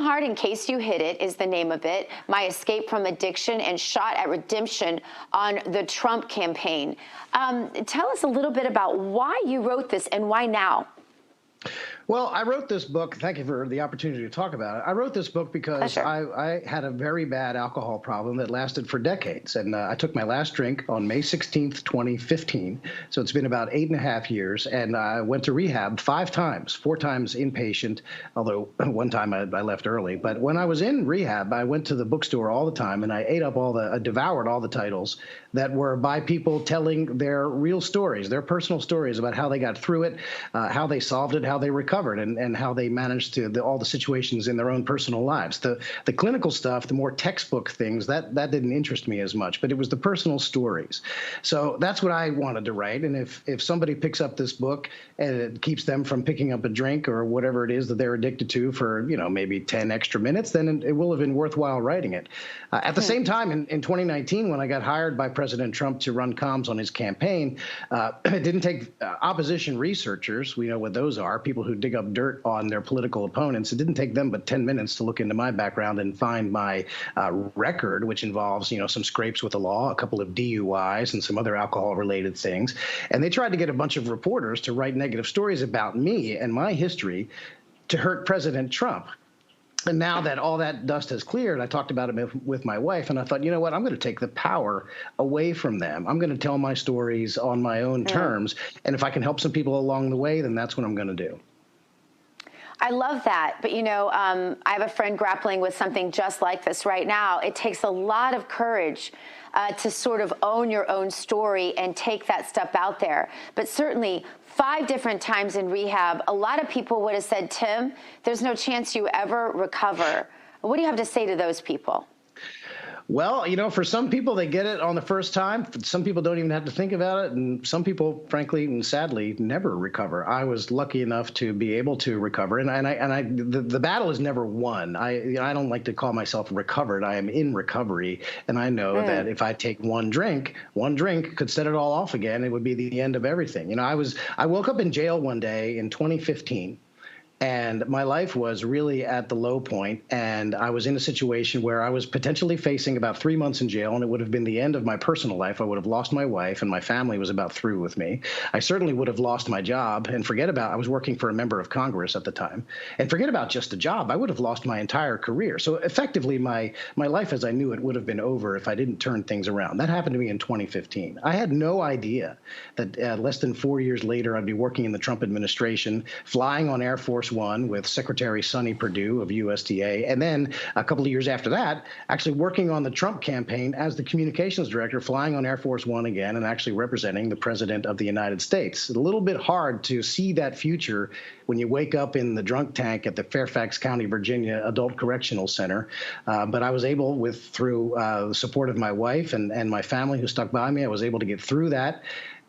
Hard in Case You Hid It is the name of it. My Escape from Addiction and Shot at Redemption on the Trump Campaign. Tell us a little bit about why you wrote this and why now. Well, I wrote this book. Thank you for the opportunity to talk about it. I wrote this book because Pleasure. I had a very bad alcohol problem that lasted for decades. And I took my last drink on May 16th, 2015. So it's been about 8.5 years. And I went to rehab 5 times, 4 times inpatient, although one time I left early. But when I was in rehab, I went to the bookstore all the time and I devoured all the titles that were by people telling their real stories, their personal stories about how they got through it, how they solved it, how they recovered, and how they managed to all the situations in their own personal lives. The clinical stuff, the more textbook things, that didn't interest me as much, but it was the personal stories. So that's what I wanted to write. And if somebody picks up this book and it keeps them from picking up a drink or whatever it is that they're addicted to for, maybe 10 extra minutes, then it will have been worthwhile writing it. At the same time, in 2019, when I got hired by President Trump to run comms on his campaign, it didn't take opposition researchers, we know what those are, people who dig up dirt on their political opponents. It didn't take them but 10 minutes to look into my background and find my record, which involves, some scrapes with the law, a couple of DUIs, and some other alcohol-related things. And they tried to get a bunch of reporters to write negative stories about me and my history to hurt President Trump. And now that all that dust has cleared, I talked about it with my wife, and I thought, you know what, I'm going to take the power away from them. I'm going to tell my stories on my own terms. And if I can help some people along the way, then that's what I'm going to do. I love that. But, I have a friend grappling with something just like this right now. It takes a lot of courage to sort of own your own story and take that step out there. But certainly 5 different times in rehab, a lot of people would have said, Tim, there's no chance you ever recover. What do you have to say to those people? Well, for some people, they get it on the first time. Some people don't even have to think about it. And some people, frankly and sadly, never recover. I was lucky enough to be able to recover. And the battle is never won. I don't like to call myself recovered. I am in recovery. And I know that if I take one drink could set it all off again. It would be the end of everything. I woke up in jail one day in 2015. And my life was really at the low point, and I was in a situation where I was potentially facing about 3 months in jail, and it would have been the end of my personal life. I would have lost my wife, and my family was about through with me. I certainly would have lost my job, and I was working for a member of Congress at the time, and forget about just a job, I would have lost my entire career. So effectively, my life as I knew it would have been over if I didn't turn things around. That happened to me in 2015. I had no idea that less than 4 years later, I'd be working in the Trump administration, flying on Air Force One with Secretary Sonny Perdue of USDA. And then a couple of years after that, actually working on the Trump campaign as the communications director, flying on Air Force One again and actually representing the president of the United States. It's a little bit hard to see that future when you wake up in the drunk tank at the Fairfax County, Virginia Adult Correctional Center. But I was able, through the support of my wife and my family who stuck by me, I was able to get through that.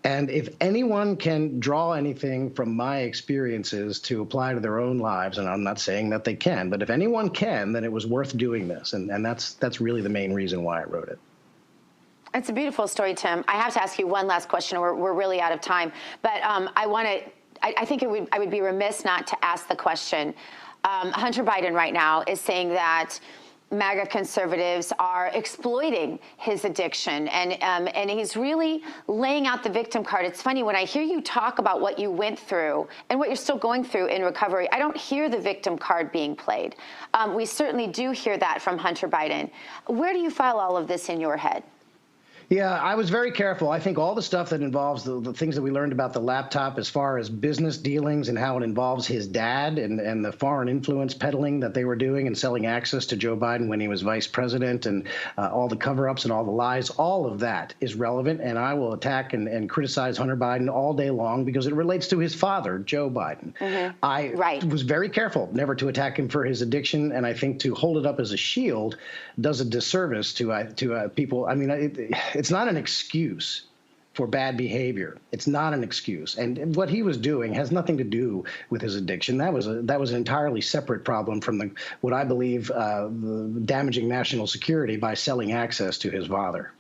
And if anyone can draw anything from my experiences to apply to their own lives, and I'm not saying that they can, but if anyone can, then it was worth doing this. And that's really the main reason why I wrote it. It's a beautiful story, Tim. I have to ask you one last question. We're really out of time. But I think I would be remiss not to ask the question. Hunter Biden right now is saying that MAGA conservatives are exploiting his addiction, and he's really laying out the victim card. It's funny, when I hear you talk about what you went through and what you're still going through in recovery, I don't hear the victim card being played. We certainly do hear that from Hunter Biden. Where do you file all of this in your head? Yeah, I was very careful. I think all the stuff that involves the things that we learned about the laptop as far as business dealings and how it involves his dad and the foreign influence peddling that they were doing and selling access to Joe Biden when he was vice president and all the cover-ups and all the lies, all of that is relevant. And I will attack and criticize Hunter Biden all day long because it relates to his father, Joe Biden. I was very careful never to attack him for his addiction. And I think to hold it up as a shield does a disservice to people. I mean, it's not an excuse for bad behavior. It's not an excuse. And what he was doing has nothing to do with his addiction. That was an entirely separate problem from what I believe the damaging national security by selling access to his father.